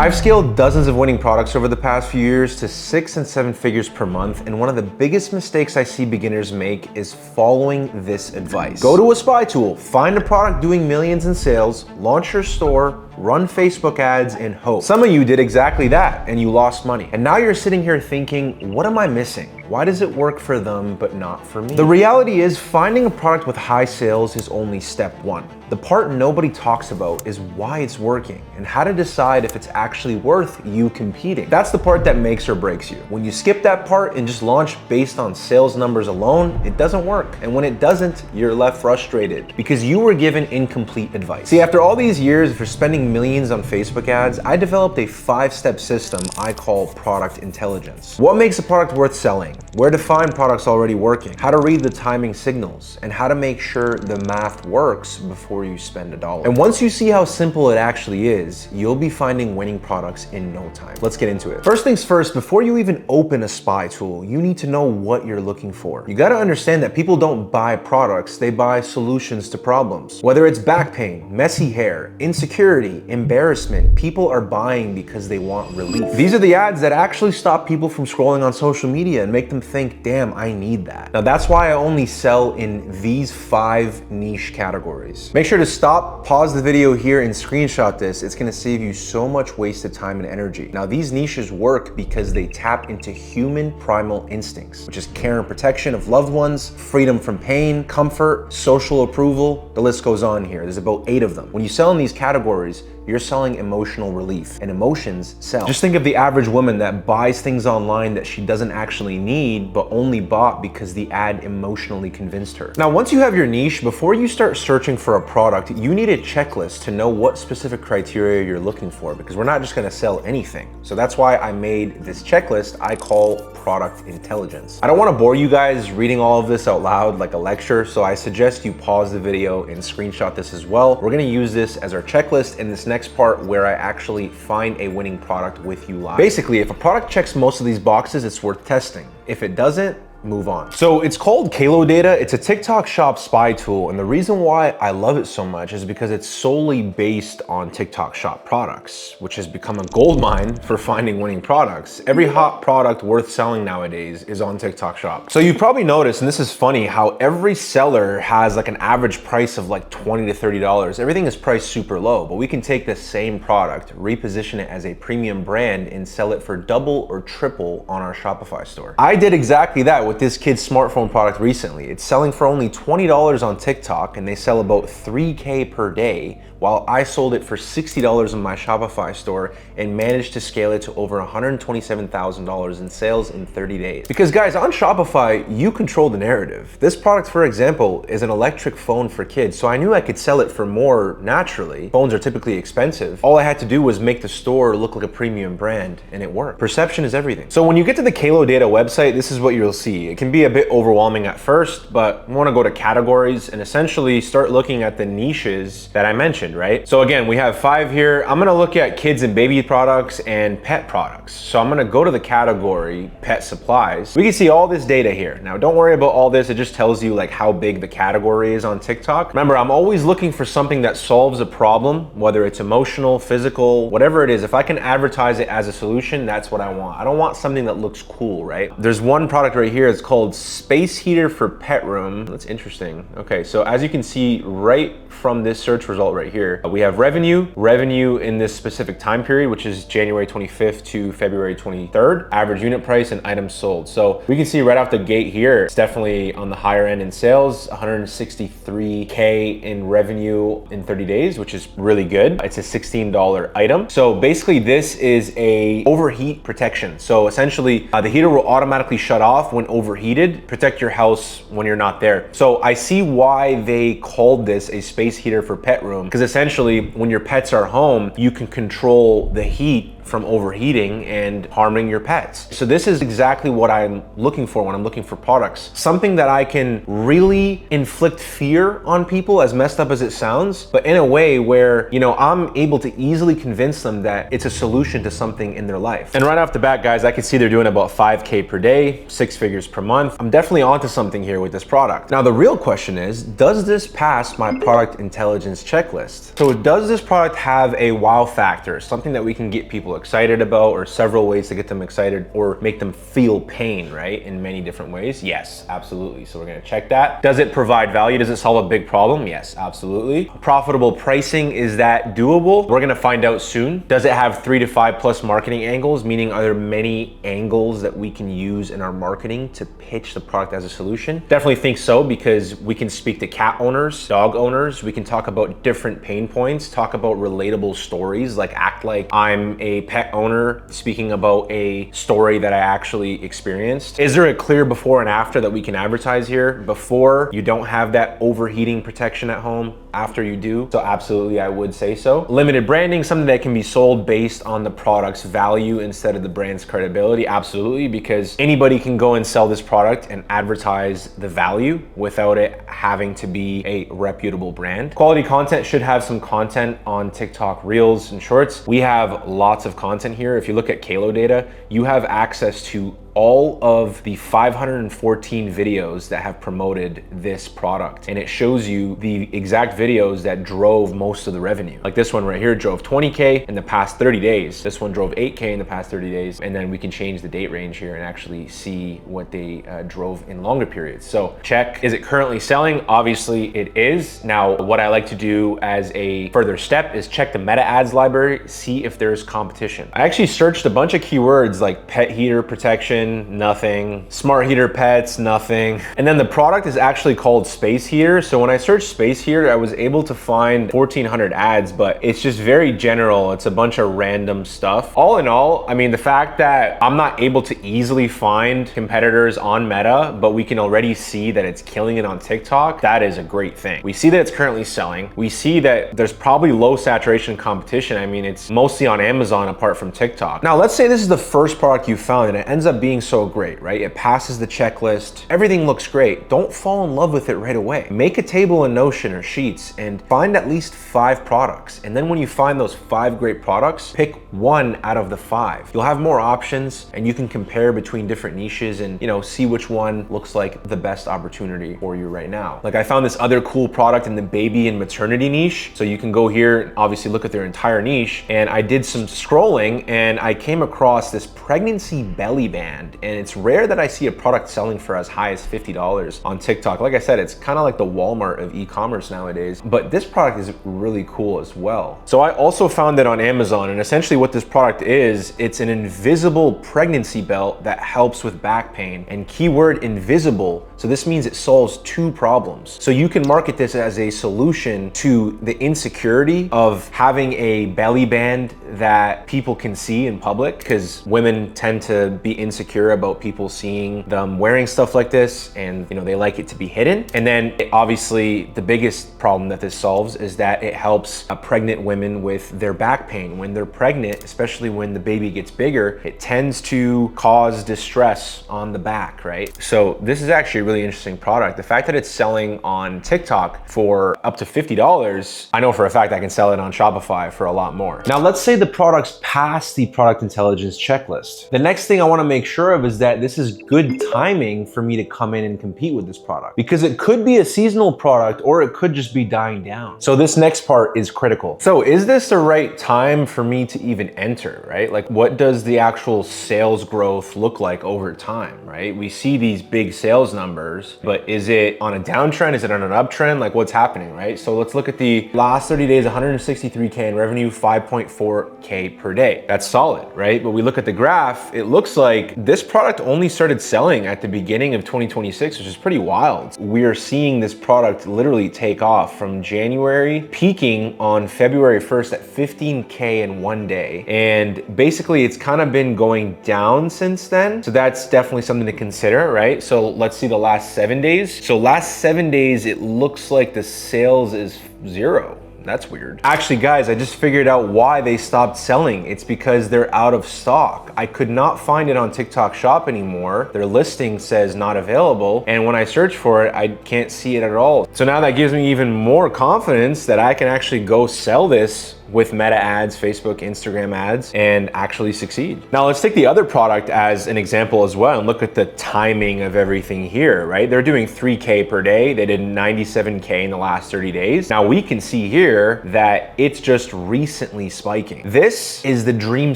I've scaled dozens of winning products over the past few years to 6 and 7 figures per month, and one of the biggest mistakes I see beginners make is following this advice. Go to a spy tool, find a product doing millions in sales, launch your store, run Facebook ads, and hope. Some of you did exactly that and you lost money. And now you're sitting here thinking, what am I missing? Why does it work for them but not for me? The reality is finding a product with high sales is only step one. The part nobody talks about is why it's working and how to decide if it's actually worth you competing. That's the part that makes or breaks you. When you skip that part and just launch based on sales numbers alone, it doesn't work. And when it doesn't, you're left frustrated because you were given incomplete advice. See, after all these years of spending millions on Facebook ads, I developed a 5-step system I call product intelligence. What makes a product worth selling? Where to find products already working? How to read the timing signals? And how to make sure the math works before you spend $1. And once you see how simple it actually is, you'll be finding winning products in no time. Let's get into it. First things first, before you even open a spy tool, you need to know what you're looking for. You gotta understand that people don't buy products, they buy solutions to problems. Whether it's back pain, messy hair, insecurity, embarrassment, people are buying because they want relief. These are the ads that actually stop people from scrolling on social media and make them think, damn, I need that. Now that's why I only sell in these 5 niche categories. Make sure to stop, pause the video here and screenshot this. It's gonna save you so much wasted time and energy. Now these niches work because they tap into human primal instincts, which is care and protection of loved ones, freedom from pain, comfort, social approval. The list goes on here. There's about 8 of them. When you sell in these categories, you're selling emotional relief, and emotions sell. Just think of the average woman that buys things online that she doesn't actually need, but only bought because the ad emotionally convinced her. Now, once you have your niche, before you start searching for a product, you need a checklist to know what specific criteria you're looking for, because we're not just gonna sell anything. So that's why I made this checklist I call product intelligence. I don't wanna bore you guys reading all of this out loud like a lecture, so I suggest you pause the video and screenshot this as well. We're gonna use this as our checklist in this next part where I actually find a winning product with you live. Basically, if a product checks most of these boxes, it's worth testing. If it doesn't, move on. So it's called Kalo Data. It's a TikTok shop spy tool. And the reason why I love it so much is because it's solely based on TikTok shop products, which has become a goldmine for finding winning products. Every hot product worth selling nowadays is on TikTok shop. So you've probably noticed, and this is funny, how every seller has like an average price of like $20 to $30. Everything is priced super low, but we can take the same product, reposition it as a premium brand and sell it for double or triple on our Shopify store. I did exactly that with this kid's smartphone product recently. It's selling for only $20 on TikTok and they sell about 3K per day, while I sold it for $60 in my Shopify store and managed to scale it to over $127,000 in sales in 30 days. Because guys, on Shopify, you control the narrative. This product, for example, is an electric phone for kids, so I knew I could sell it for more naturally. Phones are typically expensive. All I had to do was make the store look like a premium brand, and it worked. Perception is everything. So when you get to the Kalo Data website, this is what you'll see. It can be a bit overwhelming at first, but you wanna go to categories and essentially start looking at the niches that I mentioned, right? So again, we have 5 here. I'm gonna look at kids and baby products and pet products. So I'm gonna go to the category pet supplies. We can see all this data here. Now don't worry about all this. It just tells you like how big the category is on TikTok. Remember, I'm always looking for something that solves a problem, whether it's emotional, physical, whatever it is. If I can advertise it as a solution, that's what I want. I don't want something that looks cool, right? There's one product right here. It's called Space Heater for Pet Room. That's interesting. Okay, so as you can see right from this search result right here, we have revenue in this specific time period, which is January 25th to February 23rd, average unit price and items sold. So we can see right off the gate here, it's definitely on the higher end in sales, 163K in revenue in 30 days, which is really good. It's a $16 item. So basically this is a overheat protection. So essentially the heater will automatically shut off when overheated, protect your house when you're not there. So I see why they called this a space heater for pet room, because essentially when your pets are home, you can control the heat from overheating and harming your pets. So this is exactly what I'm looking for when I'm looking for products. Something that I can really inflict fear on people, as messed up as it sounds, but in a way where, you know, I'm able to easily convince them that it's a solution to something in their life. And right off the bat, guys, I can see they're doing about 5K per day, 6 figures figures per month. I'm definitely onto something here with this product. Now, the real question is, does this pass my product intelligence checklist? So does this product have a wow factor, something that we can get people excited about, or several ways to get them excited or make them feel pain, right? In many different ways? Yes, absolutely. So we're gonna check that. Does it provide value? Does it solve a big problem? Yes, absolutely. Profitable pricing, is that doable? We're gonna find out soon. Does it have 3 to 5 plus marketing angles? Meaning, are there many angles that we can use in our marketing to pitch the product as a solution? Definitely think so, because we can speak to cat owners, dog owners. We can talk about different pain points, talk about relatable stories, like act like I'm a pet owner speaking about a story that I actually experienced. Is there a clear before and after that we can advertise here? Before, you don't have that overheating protection at home. After, you do. So absolutely, I would say so. Limited branding, something that can be sold based on the product's value instead of the brand's credibility. Absolutely, because anybody can go and sell this product and advertise the value without it having to be a reputable brand. Quality content, should have some content on TikTok Reels and Shorts. We have lots of content here. If you look at Kalo data, you have access to all of the 514 videos that have promoted this product. And it shows you the exact videos that drove most of the revenue. Like this one right here drove 20K in the past 30 days. This one drove 8K in the past 30 days. And then we can change the date range here and actually see what they drove in longer periods. So check, is it currently selling? Obviously it is. Now, what I like to do as a further step is check the meta ads library, see if there's competition. I actually searched a bunch of keywords like pet heater protection, nothing. Smart heater pets, nothing. And then the product is actually called space heater. So when I searched space heater, I was able to find 1,400 ads, but it's just very general. It's a bunch of random stuff. All in all, I mean, the fact that I'm not able to easily find competitors on Meta, but we can already see that it's killing it on TikTok, that is a great thing. We see that it's currently selling. We see that there's probably low saturation competition. I mean, it's mostly on Amazon apart from TikTok. Now, let's say this is the first product you found and it ends up being so great, right? It passes the checklist. Everything looks great. Don't fall in love with it right away. Make a table in Notion or Sheets and find at least 5 products. And then when you find those 5 great products, pick 1 out of the 5. You'll have more options and you can compare between different niches and, you know, see which one looks like the best opportunity for you right now. Like I found this other cool product in the baby and maternity niche. So you can go here and obviously look at their entire niche. And I did some scrolling and I came across this pregnancy belly band. And it's rare that I see a product selling for as high as $50 on TikTok. Like I said, it's kind of like the Walmart of e-commerce nowadays, but this product is really cool as well. So I also found it on Amazon, and essentially what this product is, it's an invisible pregnancy belt that helps with back pain, and keyword invisible. So this means it solves 2 problems. So you can market this as a solution to the insecurity of having a belly band that people can see in public, because women tend to be insecure about people seeing them wearing stuff like this, and you know, they like it to be hidden. And then obviously the biggest problem that this solves is that it helps pregnant women with their back pain. When they're pregnant, especially when the baby gets bigger, it tends to cause distress on the back, right? So this is actually a really interesting product. The fact that it's selling on TikTok for up to $50, I know for a fact I can sell it on Shopify for a lot more. Now let's say the products pass the product intelligence checklist. The next thing I want to make sure of is that this is good timing for me to come in and compete with this product, because it could be a seasonal product or it could just be dying down. So this next part is critical. So is this the right time for me to even enter, right? Like what does the actual sales growth look like over time, right? We see these big sales numbers, but is it on a downtrend? Is it on an uptrend? Like what's happening, right? So let's look at the last 30 days, 163K in revenue, 5.4K per day. That's solid, right? But we look at the graph, it looks like this product only started selling at the beginning of 2026, which is pretty wild. We are seeing this product literally take off from January, peaking on February 1st at 15K in one day. And basically it's kind of been going down since then. So that's definitely something to consider, right? So let's see the last 7 days. So last 7 days, it looks like the sales is 0. That's weird. Actually, guys, I just figured out why they stopped selling. It's because they're out of stock. I could not find it on TikTok Shop anymore. Their listing says not available. And when I search for it, I can't see it at all. So now that gives me even more confidence that I can actually go sell this with Meta ads, Facebook, Instagram ads, and actually succeed. Now let's take the other product as an example as well and look at the timing of everything here, right? They're doing 3K per day. They did 97K in the last 30 days. Now we can see here that it's just recently spiking. This is the dream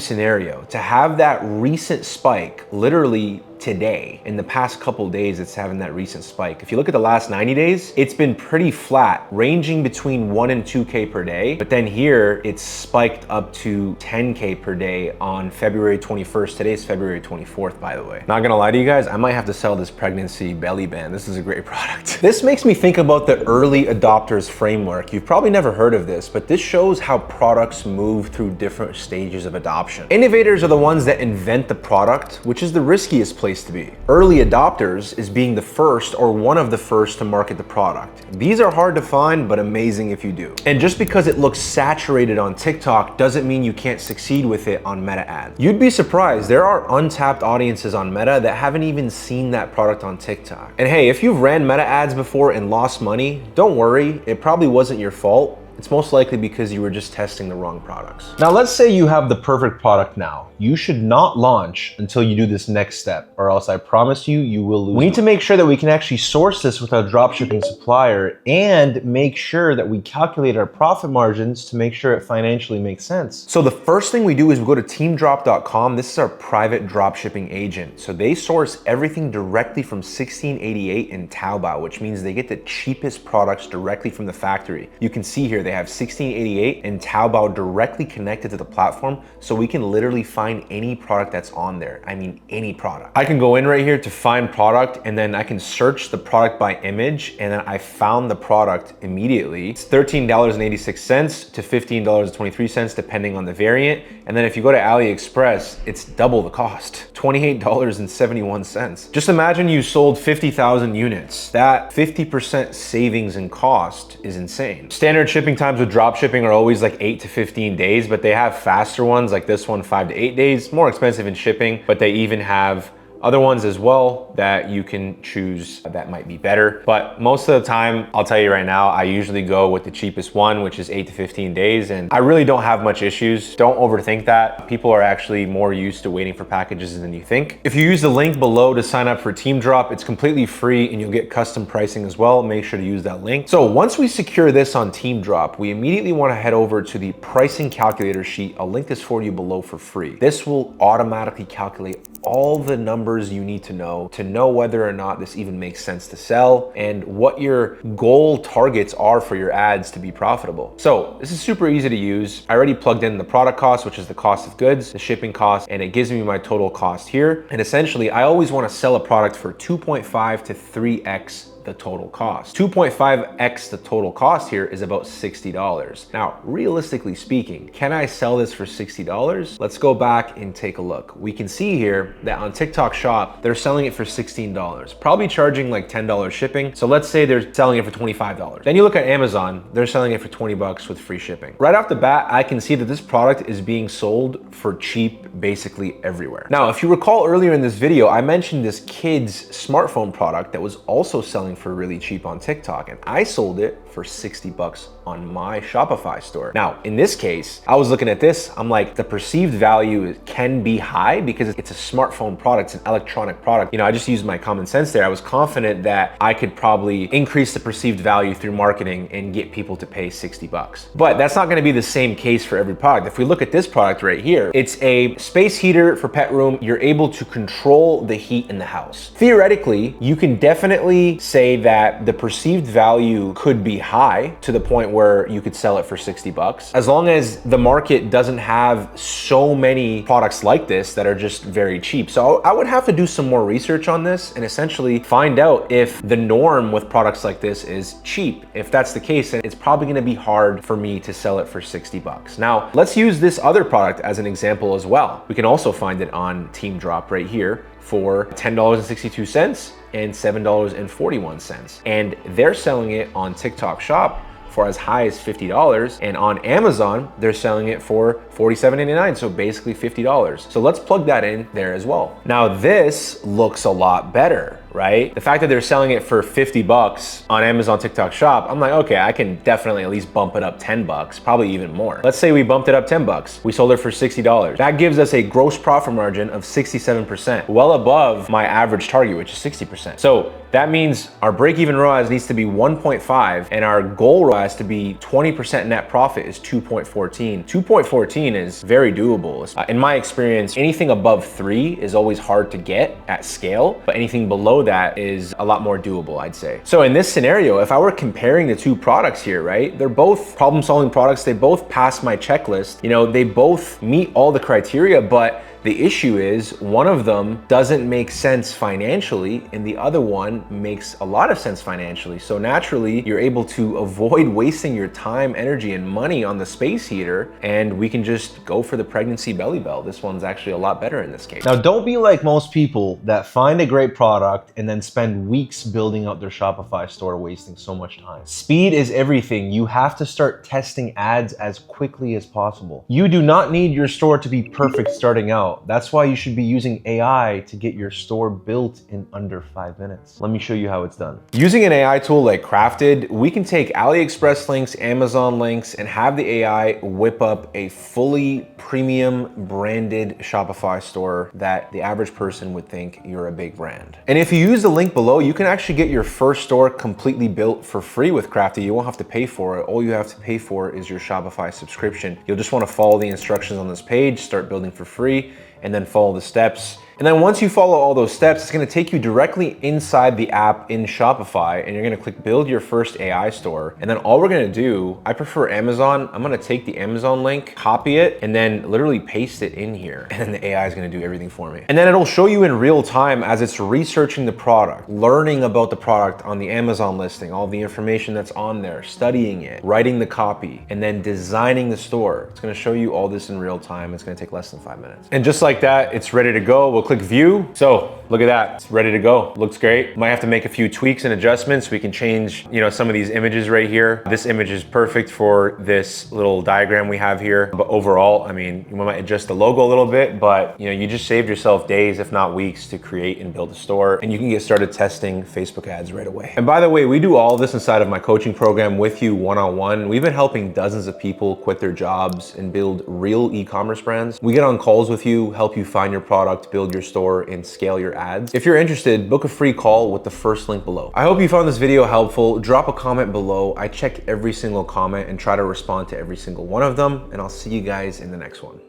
scenario, to have that recent spike literally today. In the past couple days, it's having that recent spike. If you look at the last 90 days, it's been pretty flat, ranging between 1 and 2K per day. But then here, it's spiked up to 10K per day on February 21st. Today's February 24th, by the way. Not gonna lie to you guys, I might have to sell this pregnancy belly band. This is a great product. This makes me think about the early adopters framework. You've probably never heard of this, but this shows how products move through different stages of adoption. Innovators are the ones that invent the product, which is the riskiest place to be. Early adopters is being the first or one of the first to market the product. These are hard to find, but amazing if you do. And just because it looks saturated on TikTok doesn't mean you can't succeed with it on Meta ads. You'd be surprised, there are untapped audiences on Meta that haven't even seen that product on TikTok. And hey, if you've ran Meta ads before and lost money, don't worry, it probably wasn't your fault. It's most likely because you were just testing the wrong products. Now, let's say you have the perfect product now. You should not launch until you do this next step, or else I promise you, you will lose. We need to make sure that we can actually source this with our dropshipping supplier and make sure that we calculate our profit margins to make sure it financially makes sense. So the first thing we do is we go to teamdrop.com. This is our private dropshipping agent. So they source everything directly from 1688 in Taobao, which means they get the cheapest products directly from the factory. You can see here, they have 1688 and Taobao directly connected to the platform, so we can literally find any product that's on there. I mean, any product. I can go in right here to find product, and then I can search the product by image, and then I found the product immediately. It's $13.86 to $15.23, depending on the variant. And then if you go to AliExpress, it's double the cost, $28.71. Just imagine you sold 50,000 units. That 50% savings in cost is insane. Standard shipping times with drop shipping are always like 8 to 15 days, but they have faster ones like this one, 5 to 8 days, more expensive in shipping, but they even have other ones as well that you can choose that might be better. But most of the time, I'll tell you right now, I usually go with the cheapest one, which is 8 to 15 days. And I really don't have much issues. Don't overthink that. People are actually more used to waiting for packages than you think. If you use the link below to sign up for Team Drop, it's completely free and you'll get custom pricing as well. Make sure to use that link. So once we secure this on Team Drop, we immediately want to head over to the pricing calculator sheet. I'll link this for you below for free. This will automatically calculate all the numbers you need to know whether or not this even makes sense to sell and what your goal targets are for your ads to be profitable. So this is super easy to use. I already plugged in the product cost, which is the cost of goods, the shipping cost, and it gives me my total cost here. And essentially, I always want to sell a product for 2.5 to 3x the total cost. 2.5x the total cost here is about $60. Now, realistically speaking, can I sell this for $60? Let's go back and take a look. We can see here that on TikTok Shop, they're selling it for $16, probably charging like $10 shipping. So let's say they're selling it for $25. Then you look at Amazon, they're selling it for 20 bucks with free shipping. Right off the bat, I can see that this product is being sold for cheap basically everywhere. Now, if you recall earlier in this video, I mentioned this kid's smartphone product that was also selling for really cheap on TikTok, and I sold it for 60 bucks on my Shopify store. Now, in this case, I was looking at this, I'm like, the perceived value can be high because it's a smartphone product, it's an electronic product. You know, I just used my common sense there. I was confident that I could probably increase the perceived value through marketing and get people to pay 60 bucks. But that's not gonna be the same case for every product. If we look at this product right here, it's a space heater for pet room. You're able to control the heat in the house. Theoretically, you can definitely say that the perceived value could be high to the point where you could sell it for 60 bucks. As long as the market doesn't have so many products like this that are just very cheap. So I would have to do some more research on this and essentially find out if the norm with products like this is cheap. If that's the case, then it's probably gonna be hard for me to sell it for 60 bucks. Now, let's use this other product as an example as well. We can also find it on Team Drop right here for $10.62 and $7.41. And they're selling it on TikTok Shop for as high as $50. And on Amazon, they're selling it for $47.99, so basically $50. So let's plug that in there as well. Now this looks a lot better. right? The fact that they're selling it for 50 bucks on Amazon TikTok Shop, I'm like, okay, I can definitely at least bump it up 10 bucks, probably even more. Let's say we bumped it up 10 bucks. We sold it for $60. That gives us a gross profit margin of 67%, well above my average target, which is 60%. So that means our break-even ROAS needs to be 1.5 and our goal ROAS to be 20% net profit is 2.14. 2.14 is very doable. In my experience, anything above 3 is always hard to get at scale, but anything below that is a lot more doable, I'd say. So in this scenario, if I were comparing the two products here, right, they're both problem-solving products. They both pass my checklist. You know, they both meet all the criteria, but the issue is one of them doesn't make sense financially and the other one makes a lot of sense financially. So naturally, you're able to avoid wasting your time, energy, and money on the space heater, and we can just go for the pregnancy belly bell. This one's actually a lot better in this case. Now, don't be like most people that find a great product and then spend weeks building out their Shopify store, wasting so much time. Speed is everything. You have to start testing ads as quickly as possible. You do not need your store to be perfect starting out. That's why you should be using AI to get your store built in under 5 minutes. Let me show you how it's done. Using an AI tool like Crafted, we can take AliExpress links, Amazon links, and have the AI whip up a fully premium branded Shopify store that the average person would think you're a big brand. And if you use the link below, you can actually get your first store completely built for free with Crafted. You won't have to pay for it. All you have to pay for is your Shopify subscription. You'll just want to follow the instructions on this page, start building for free, and then follow the steps. And then once you follow all those steps, it's gonna take you directly inside the app in Shopify, and you're gonna click build your first AI store. And then all we're gonna do, I prefer Amazon. I'm gonna take the Amazon link, copy it, and then literally paste it in here. And then the AI is gonna do everything for me. And then it'll show you in real time as it's researching the product, learning about the product on the Amazon listing, all the information that's on there, studying it, writing the copy, and then designing the store. It's gonna show you all this in real time. It's gonna take less than 5 minutes. And just like that, it's ready to go. We'll click view. So look at that, it's ready to go. Looks great. Might have to make a few tweaks and adjustments. We can change, you know, some of these images right here. This image is perfect for this little diagram we have here. But overall, I mean, we might adjust the logo a little bit, but you know, you just saved yourself days, if not weeks, to create and build a store. And you can get started testing Facebook ads right away. And by the way, we do all of this inside of my coaching program with you one-on-one. We've been helping dozens of people quit their jobs and build real e-commerce brands. We get on calls with you, help you find your product, build your store, and scale your ads. If you're interested, book a free call with the first link below. I hope you found this video helpful. Drop a comment below. I check every single comment and try to respond to every single one of them, and I'll see you guys in the next one.